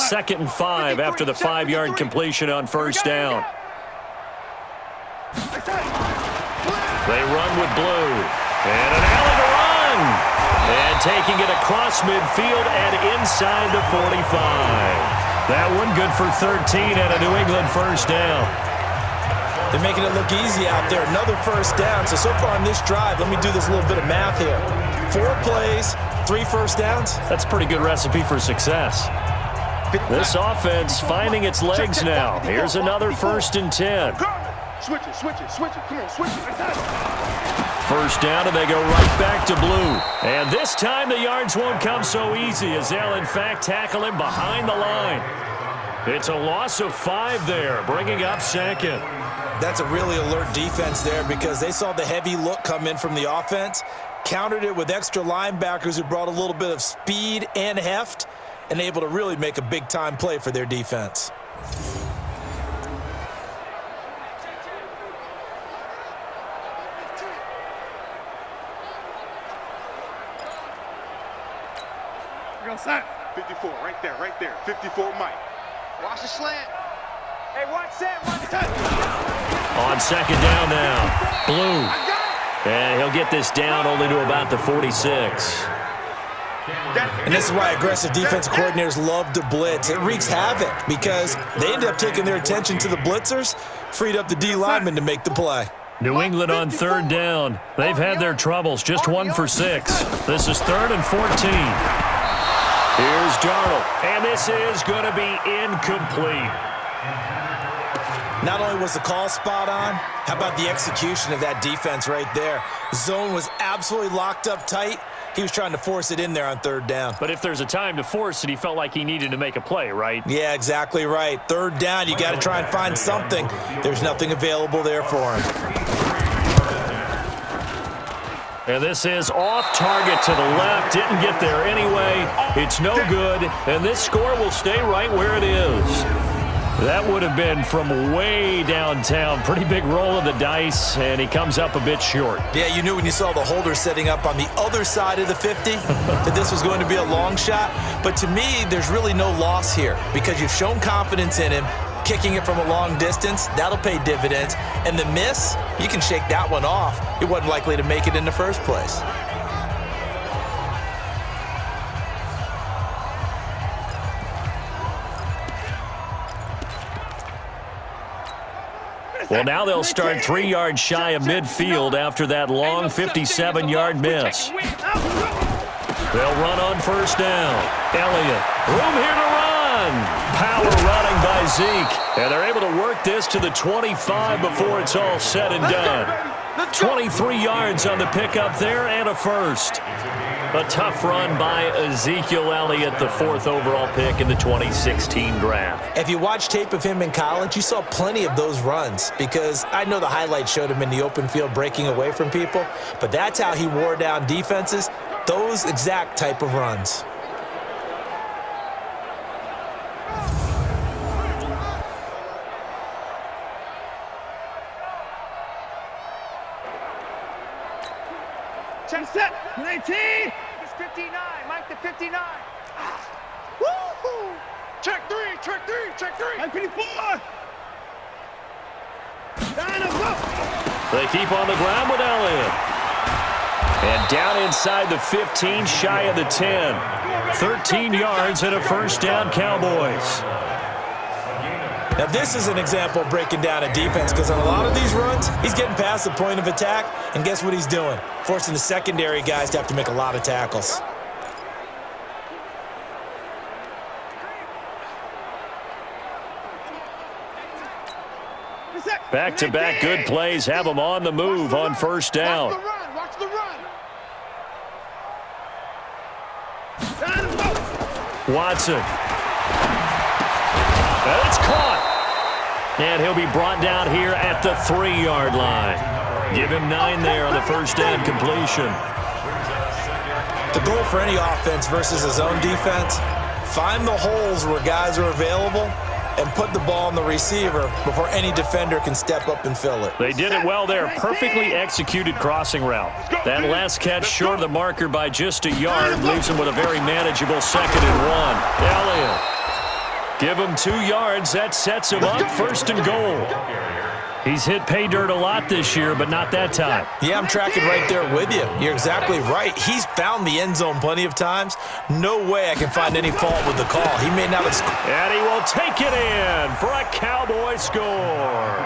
2nd and 5 after the 5-yard completion on first down. They run with blue. And an alley to run. And taking it across midfield and inside the 45. That one good for 13 and a New England first down. They're making it look easy out there. Another first down. So far on this drive, let me do this little bit of math here. 4 plays, 3 first downs. That's a pretty good recipe for success. This offense finding its legs now. Here's another 1st and 10. Switch it. Come on, switch it. First down, and they go right back to blue. And this time the yards won't come so easy as they'll, in fact, tackle him behind the line. It's a loss of 5 there, bringing up 2nd. That's a really alert defense there because they saw the heavy look come in from the offense, countered it with extra linebackers who brought a little bit of speed and heft, and able to really make a big-time play for their defense. Go, son. 54, right there. 54, Mike. Watch the slant. Hey, watch that. On 2nd down now, blue. And he'll get this down only to about the 46. And this is why aggressive defensive coordinators love to blitz. It wreaks havoc because they end up taking their attention to the blitzers, freed up the D lineman to make the play. New England on 3rd down. They've had their troubles, just 1 for 6. This is 3rd and 14. Here's Darnold, and this is going to be incomplete. Not only was the call spot on, how about the execution of that defense right there? Zone was absolutely locked up tight. He was trying to force it in there on 3rd down. But if there's a time to force it, he felt like he needed to make a play, right? Yeah, exactly right. 3rd down, you got to try and find something. There's nothing available there for him. And this is off target to the left. Didn't get there anyway. It's no good. And this score will stay right where it is. That would have been from way downtown. Pretty big roll of the dice, and he comes up a bit short. Yeah, you knew when you saw the holder setting up on the other side of the 50 that this was going to be a long shot. But to me, there's really no loss here because you've shown confidence in him. Kicking it from a long distance, that'll pay dividends. And the miss, you can shake that one off. He wasn't likely to make it in the first place. Well, now they'll start 3 yards shy of midfield after that long 57-yard miss. They'll run on 1st down. Elliott, room here to run. Power running by Zeke. And they're able to work this to the 25 before it's all said and done. 23 yards on the pickup there and a first. A tough run by Ezekiel Elliott, the 4th overall pick in the 2016 draft. If you watch tape of him in college, you saw plenty of those runs because I know the highlights showed him in the open field breaking away from people, but that's how he wore down defenses, those exact type of runs. Check set. 19. It's 59. Mike the 59. Woo-hoo. Check 3. Check 3. Mike 54. They keep on the ground with Elliott. And down inside the 15, shy of the 10. 13 yards and a first down, Cowboys. Now, this is an example of breaking down a defense because on a lot of these runs, he's getting past the point of attack, and guess what he's doing? Forcing the secondary guys to have to make a lot of tackles. Back-to-back good plays have them on the move on 1st down. Watch the run. Watson. It's caught. And he'll be brought down here at the 3-yard line. Give him 9 there on the first down completion. The goal for any offense versus his own defense, find the holes where guys are available and put the ball on the receiver before any defender can step up and fill it. They did it well there. Perfectly executed crossing route. That last catch short of the marker by just a yard leaves him with a very manageable 2nd and 1. Elliott. Give him 2 yards. That sets him up. First and goal. He's hit pay dirt a lot this year, but not that time. Yeah, I'm tracking right there with you. You're exactly right. He's found the end zone plenty of times. No way I can find any fault with the call. He may not have... And he will take it in for a Cowboy score.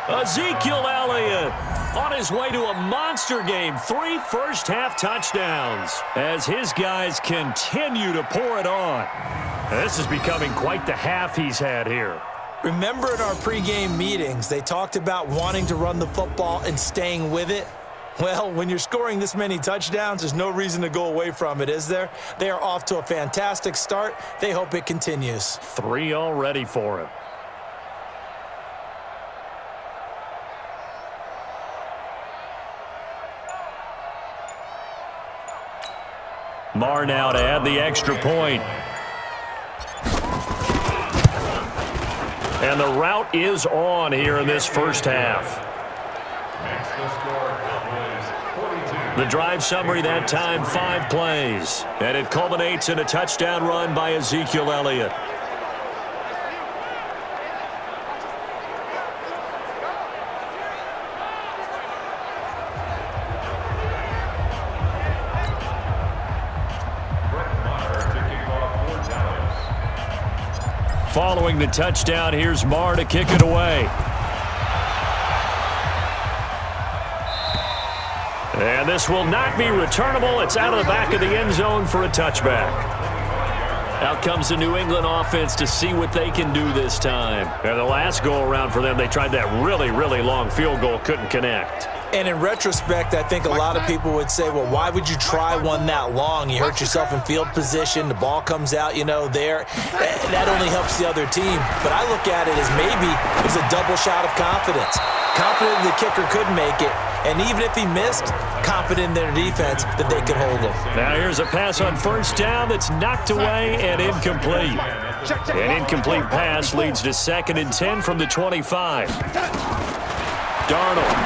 Ezekiel Elliott on his way to a monster game. 3 first-half touchdowns as his guys continue to pour it on. This is becoming quite the half he's had here. Remember in our pregame meetings, they talked about wanting to run the football and staying with it? Well, when you're scoring this many touchdowns, there's no reason to go away from it, is there? They are off to a fantastic start. They hope it continues. 3 already for him. Marr now to add the extra point. And the route is on here in this first half. The drive summary that time, 5 plays. And it culminates in a touchdown run by Ezekiel Elliott. Following the touchdown, here's Marr to kick it away. And this will not be returnable. It's out of the back of the end zone for a touchback. Out comes the New England offense to see what they can do this time. And the last go-around for them, they tried that really, really long field goal, couldn't connect. And in retrospect, I think a lot of people would say, well, why would you try one that long? You hurt yourself in field position. The ball comes out, there. That only helps the other team. But I look at it as maybe it was a double shot of confidence. Confident the kicker could make it. And even if he missed, confident in their defense that they could hold him. Now here's a pass on first down that's knocked away and incomplete. An incomplete pass leads to 2nd and 10 from the 25. Darnold.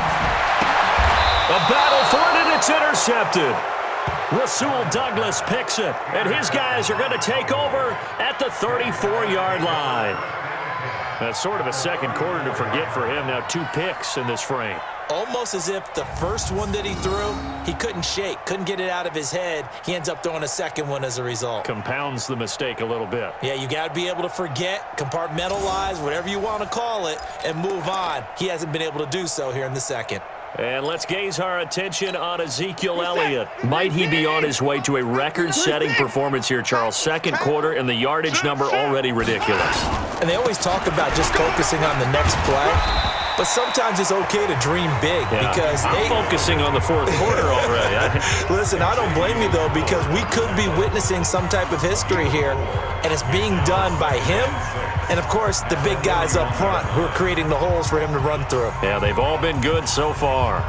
A battle for it, and it's intercepted. Rasul Douglas picks it, and his guys are going to take over at the 34-yard line. That's sort of a second quarter to forget for him. Now 2 picks in this frame. Almost as if the first one that he threw, he couldn't shake, couldn't get it out of his head. He ends up throwing a second one as a result. Compounds the mistake a little bit. Yeah, you got to be able to forget, compartmentalize, whatever you want to call it, and move on. He hasn't been able to do so here in the second. And let's gaze our attention on Ezekiel Elliott. Might he be on his way to a record-setting performance here, Charles? Second quarter, and the yardage number already ridiculous. And they always talk about just focusing on the next play. But sometimes it's okay to dream big because I'm focusing on the fourth quarter already. Listen, I don't blame you, though, because we could be witnessing some type of history here, and it's being done by him and, of course, the big guys up front who are creating the holes for him to run through. Yeah, they've all been good so far.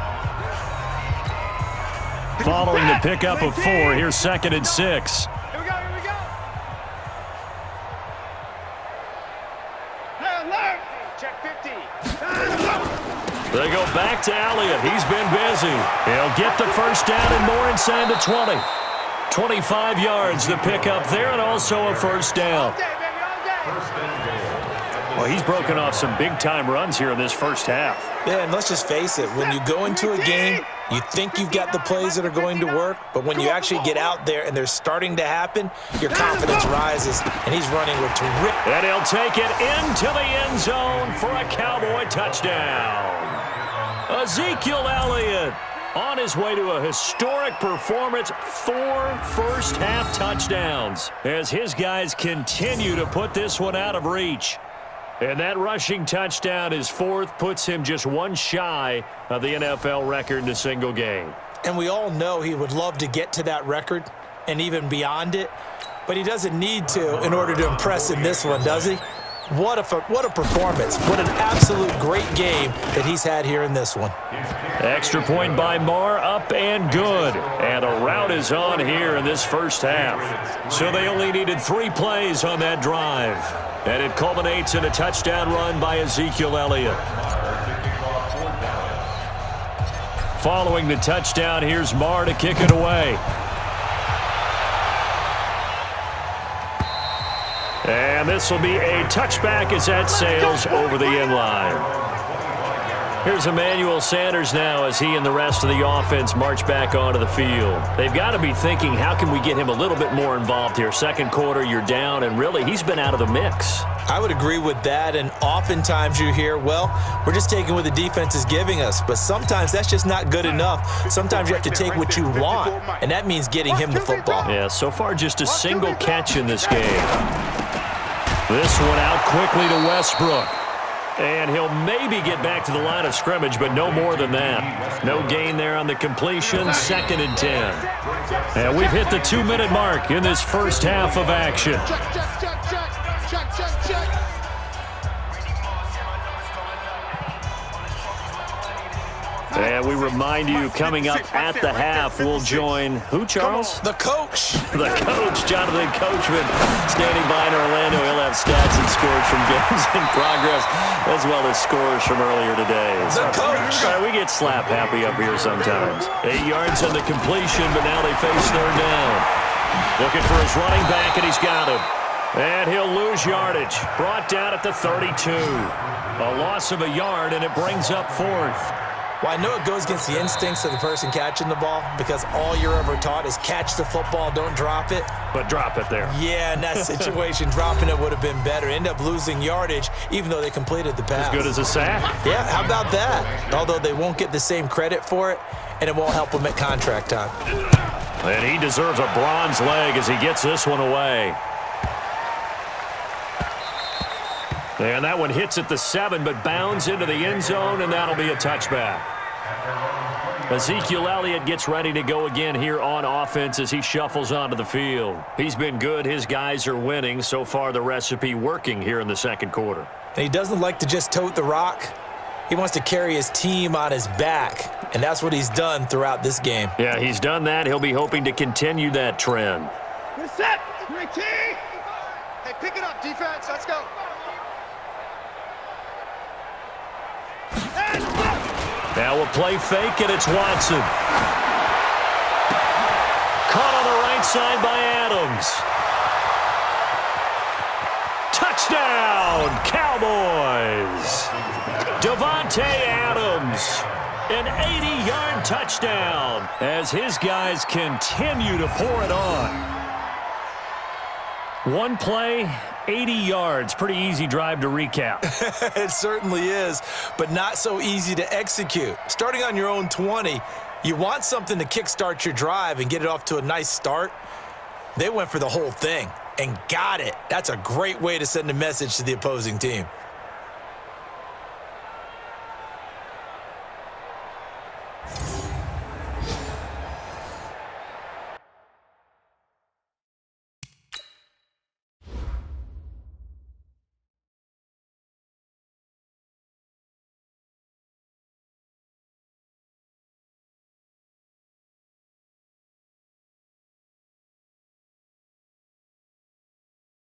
Following the pickup of 4, here's 2nd and 6. They go back to Elliott. He's been busy. He'll get the first down and more inside the 20. 25 yards the pickup there, and also a first down. Well, he's broken off some big-time runs here in this first half. Yeah, and let's just face it. When you go into a game, you think you've got the plays that are going to work, but when you actually get out there and they're starting to happen, your confidence rises, and he's running with terrific. And he'll take it into the end zone for a Cowboy touchdown. Ezekiel Elliott on his way to a historic performance, 4 first-half touchdowns as his guys continue to put this one out of reach. And that rushing touchdown, his 4th, puts him just 1 shy of the NFL record in a single game. And we all know he would love to get to that record and even beyond it, but he doesn't need to in order to impress in this one, does he? What a performance. What an absolute great game that he's had here in this one. Extra point by Marr, up and good. And a route is on here in this first half. So they only needed 3 plays on that drive. And it culminates in a touchdown run by Ezekiel Elliott. Following the touchdown, here's Marr to kick it away. And And this will be a touchback as that sails over the end line. Here's Emmanuel Sanders now as he and the rest of the offense march back onto the field. They've got to be thinking, how can we get him a little bit more involved here? Second quarter, you're down, and really, he's been out of the mix. I would agree with that, and oftentimes you hear, well, we're just taking what the defense is giving us, but sometimes that's just not good enough. Sometimes you have to take what you want, and that means getting him the football. Yeah, so far just a single catch in this game. This one out quickly to Westbrook. And he'll maybe get back to the line of scrimmage, but no more than that. No gain there on the completion, 2nd and 10. And we've hit the 2-minute mark in this first half of action. And we remind you, coming up at the half, we'll join who, Charles? The coach. The coach, Jonathan Coachman, standing by in Orlando. He'll have stats and scores from games in progress, as well as scores from earlier today. The coach. We get slap happy up here sometimes. 8 yards on the completion, but now they face 3rd down. Looking for his running back, and he's got him. And he'll lose yardage. Brought down at the 32. A loss of a yard, and it brings up 4th. Well, I know it goes against the instincts of the person catching the ball because all you're ever taught is catch the football, don't drop it. But drop it there. Yeah, in that situation, dropping it would have been better. End up losing yardage, even though they completed the pass. As good as a sack. Yeah, how about that? Although they won't get the same credit for it, and it won't help them at contract time. And he deserves a bronze leg as he gets this one away. And that one hits at the 7, but bounds into the end zone, and that'll be a touchback. Ezekiel Elliott gets ready to go again here on offense as he shuffles onto the field. He's been good. His guys are winning. So far, the recipe working here in the second quarter. And he doesn't like to just tote the rock. He wants to carry his team on his back, and that's what he's done throughout this game. Yeah, he's done that. He'll be hoping to continue that trend. Good set. Great team. Hey, pick it up, defense. Let's go. Now we'll play fake, and it's Watson. Caught on the right side by Adams. Touchdown, Cowboys. Davante Adams, an 80-yard touchdown as his guys continue to pour it on. One play, 80 yards. Pretty easy drive to recap. It certainly is, but not so easy to execute. Starting on your own 20, you want something to kickstart your drive and get it off to a nice start. They went for the whole thing and got it. That's a great way to send a message to the opposing team.